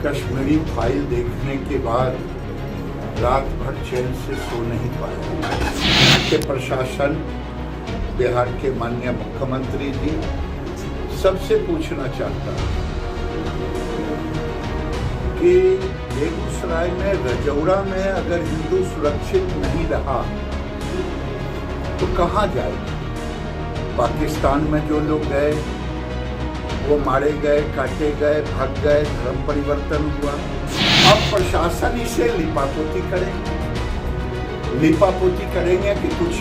Kashmiri file देखने के बाद रात भर चैन से सो नहीं पाया। यहाँ के प्रशासन, बिहार के माननीय मुख्यमंत्री जी सबसे पूछना चाहता हूँ कि बेगूसराय में, रजौड़ा में अगर हिंदू सुरक्षित नहीं रहा तो कहाँ जाएगा? पाकिस्तान में जो लोग गए वो मारे गए, काटे गए, भाग गए, धर्म परिवर्तन हुआ। अब प्रशासन इसे लिपापोती करेंगे कि कुछ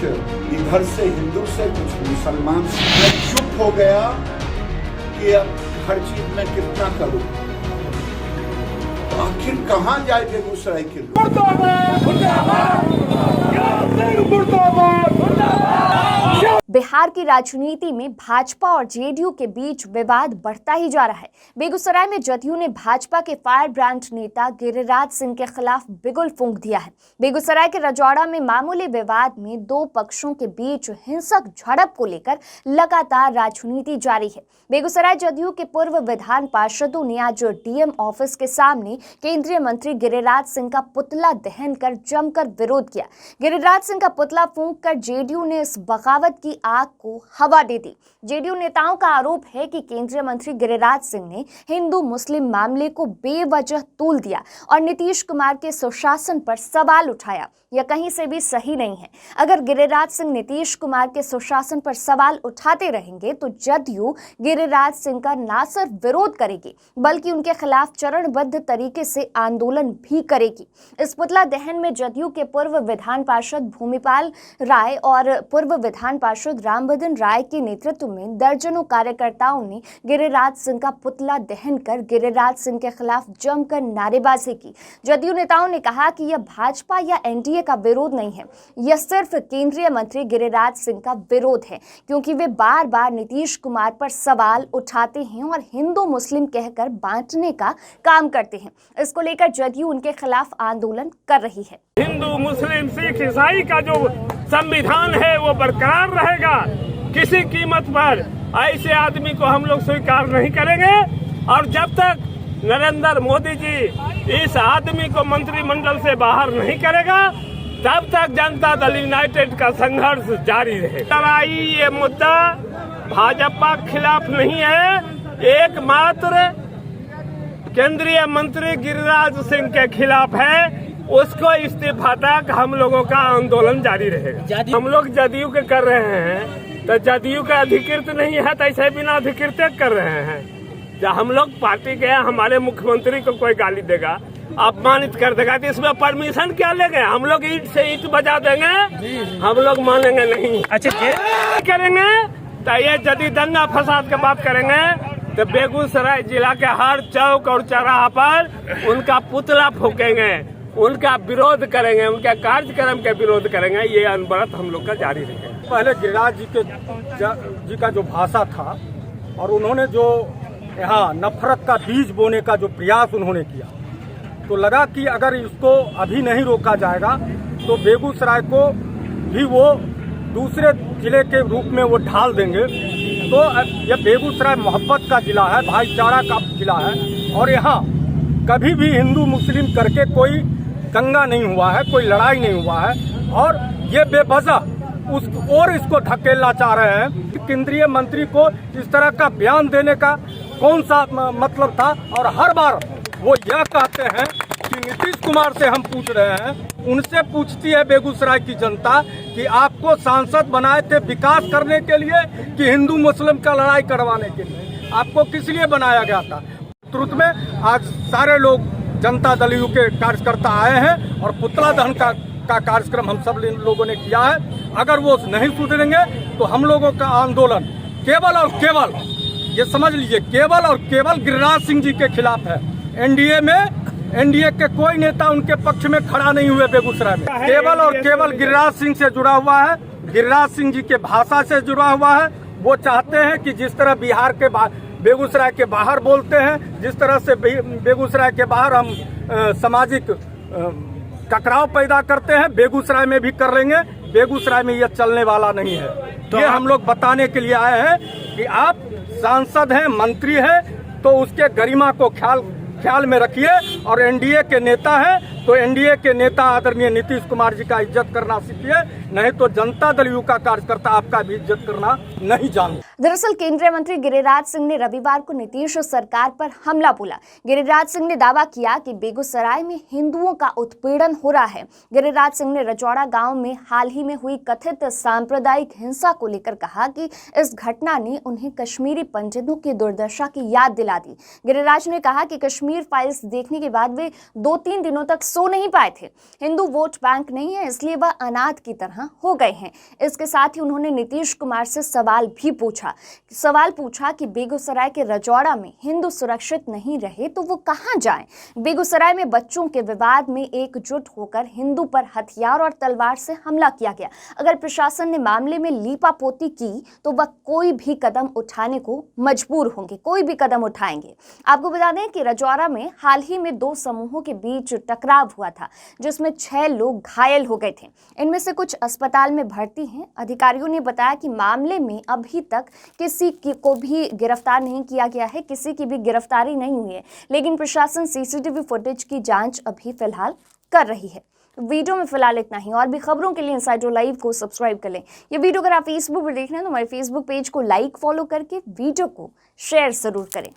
इधर से हिंदू से, कुछ मुसलमान। मैं चुप हो गया कि अब हर चीज में कितना करूं। तो आखिर कहाँ जाए बेगूसराय के लोग? बिहार की राजनीति में भाजपा और जेडीयू के बीच विवाद बढ़ता ही जा रहा है। बेगूसराय में जदयू ने भाजपा के फायर ब्रांड नेता गिरिराज सिंह के खिलाफ बिगुल फूंक दिया है। बेगूसराय के रजौड़ा में मामूली विवाद में दो पक्षों के बीच हिंसक झड़प को लेकर लगातार राजनीति जारी है। बेगूसराय जदयू के पूर्व विधान पार्षदों ने आज डीएम ऑफिस के सामने केंद्रीय मंत्री गिरिराज सिंह का पुतला दहन कर जमकर विरोध किया। गिरिराज सिंह का पुतला फूंक कर जेडीयू ने इस बगावत की आग को हवा दे दी। जेडीयू नेताओं का आरोप है कि केंद्रीय मंत्री गिरिराज सिंह ने हिंदू मुस्लिम मामले को बेवजह तूल दिया और नीतीश कुमार के सुशासन पर सवाल उठाया। यह कहीं से भी सही नहीं है। अगर गिरिराज सिंह नीतीश कुमार के सुशासन पर सवाल उठाते रहेंगे तो जदयू गिरिराज सिंह का न सिर्फ विरोध करेगी बल्कि उनके खिलाफ चरणबद्ध तरीके से आंदोलन भी करेगी। इस पुतला दहन में जदयू के पूर्व विधान पार्षद भूमिपाल राय और पूर्व विधान पार्षद रामबदन राय के नेतृत्व में दर्जनों कार्यकर्ताओं ने गिरिराज सिंह का पुतला दहन कर गिरिराज सिंह के खिलाफ जमकर नारेबाजी की। जदयू नेताओं ने कहा कि यह भाजपा या एनडीए का विरोध नहीं है, यह सिर्फ केंद्रीय मंत्री गिरिराज सिंह का विरोध है, क्योंकि वे बार बार नीतीश कुमार पर सवाल उठाते हैं और हिंदू मुस्लिम कहकर बांटने का काम करते हैं। इसको लेकर जदयू उनके खिलाफ आंदोलन कर रही है। हिंदू मुस्लिम सिख ईसाई का जो संविधान है वो बरकरार रहेगा। किसी कीमत पर ऐसे आदमी को हम लोग स्वीकार नहीं करेंगे और जब तक नरेंद्र मोदी जी इस आदमी को मंत्रिमंडल से बाहर नहीं करेगा तब तक जनता दल यूनाइटेड का संघर्ष जारी रहेगा। लड़ाई ये मुद्दा भाजपा के खिलाफ नहीं है, एकमात्र केंद्रीय मंत्री गिरिराज सिंह के खिलाफ है। उसको इस्तीफा तक हम लोगों का आंदोलन जारी रहेगा। हम लोग जदयू के कर रहे हैं तो जदयू का अधिकृत नहीं है तो ऐसे बिना अधिकृत कर रहे हैं। जब हम लोग पार्टी के हमारे मुख्यमंत्री को कोई गाली देगा, अपमानित कर देगा तो इसमें परमिशन क्या लेंगे? हम लोग ईंट से ईंट बजा देंगे, हम लोग मानेंगे नहीं। अच्छा करेंगे तो ये यदि दंगा फसाद की बात करेंगे तो बेगूसराय जिला के हर चौक और चौराहा पर उनका पुतला फूकेंगे, उनका विरोध करेंगे, उनके कार्यक्रम के विरोध करेंगे। ये अनवरत हम लोग का जारी रहेगा। पहले गिरिराज जी का जो भाषा था और उन्होंने जो यहाँ नफरत का बीज बोने का जो प्रयास उन्होंने किया, तो लगा कि अगर इसको अभी नहीं रोका जाएगा तो बेगूसराय को भी वो दूसरे जिले के रूप में वो ढाल देंगे। तो यह बेगूसराय मोहब्बत का जिला है, भाईचारा का जिला है और यहाँ कभी भी हिंदू मुस्लिम करके कोई दंगा नहीं हुआ है, कोई लड़ाई नहीं हुआ है और ये बेवजह उस और इसको धकेलना चाह रहे हैं। केंद्रीय मंत्री को इस तरह का बयान देने का कौन सा मतलब था? और हर बार वो यह कहते हैं कि नीतीश कुमार से हम पूछ रहे हैं, उनसे पूछती है बेगूसराय की जनता कि आपको सांसद बनाए थे विकास करने के लिए कि हिंदू मुस्लिम का लड़ाई करवाने के लिए? आपको किस लिए बनाया गया था? तुरंत में आज सारे लोग जनता दल यू के कार्यकर्ता आए हैं और पुतला दहन का कार्यक्रम हम सब लोगों ने किया है। अगर वो नहीं सुधरेंगे तो हम लोगों का आंदोलन केवल और केवल, ये समझ लीजिए, केवल और केवल गिरिराज सिंह जी के खिलाफ है। एनडीए के कोई नेता उनके पक्ष में खड़ा नहीं हुए बेगूसराय में। केवल और केवल गिरिराज सिंह से जुड़ा हुआ है, गिरिराज सिंह जी के भाषा से जुड़ा हुआ है। वो चाहते हैं कि जिस तरह बिहार के बेगूसराय के बाहर बोलते हैं, जिस तरह से बेगूसराय के बाहर हम सामाजिक टकराव पैदा करते हैं, बेगूसराय में भी कर लेंगे। बेगूसराय में यह चलने वाला नहीं है। तो ये हम लोग बताने के लिए आए हैं कि आप सांसद हैं, मंत्री हैं, तो उसके गरिमा को ख्याल ख्याल में रखिए। और एनडीए के नेता हैं तो एनडीए के नेता आदरणीय नीतीश कुमार जी का इज्जत करना सीखिए, नहीं तो जनता दल यू का कार्यकर्ता आपका भी इज्जत करना नहीं जानते। दरअसल केंद्रीय मंत्री गिरिराज सिंह ने रविवार को नीतीश सरकार पर हमला बोला। गिरिराज सिंह ने दावा किया कि बेगूसराय में हिंदुओं का उत्पीड़न हो रहा है। गिरिराज सिंह ने रजौड़ा गांव में हाल ही में हुई कथित सांप्रदायिक हिंसा को लेकर कहा कि इस घटना ने उन्हें कश्मीरी पंडितों की दुर्दशा की याद दिला दी। गिरिराज ने कहा कि कश्मीर फाइल्स देखने के बाद वे 2-3 दिनों तक सो नहीं पाए थे। हिंदू वोट बैंक नहीं है, इसलिए वह अनाथ की तरह हो गए हैं। इसके साथ ही उन्होंने नीतीश कुमार से सवाल पूछा कि बेगूसराय के रजौड़ा में हिंदू सुरक्षित नहीं रहे तो वो कहां जाएं? बेगूसराय में बच्चों के विवाद में एकजुट होकर हिंदू पर हथियार और तलवार से हमला किया गया। अगर प्रशासन ने मामले में लीपापोती की तो वह कोई भी कदम उठाने को मजबूर होंगे, कोई भी कदम उठाएंगे। आपको बता दें कि रजौड़ा में हाल ही में 2 समूहों के बीच टकराव हुआ था, जिसमें 6 लोग घायल हो गए थे। इनमें से कुछ अस्पताल में भर्ती हैं। अधिकारियों ने बताया कि मामले में अभी तक किसी को भी गिरफ्तार नहीं किया गया है, किसी की भी गिरफ्तारी नहीं हुई है, लेकिन प्रशासन सीसीटीवी फुटेज की जांच अभी फिलहाल कर रही है। वीडियो में फिलहाल इतना ही। और भी खबरों के लिए इनसाइडर लाइव को सब्सक्राइब कर लें। ये वीडियो अगर आप फेसबुक पर देख रहे हैं तो हमारे फेसबुक पेज को लाइक फॉलो करके वीडियो को शेयर जरूर करें।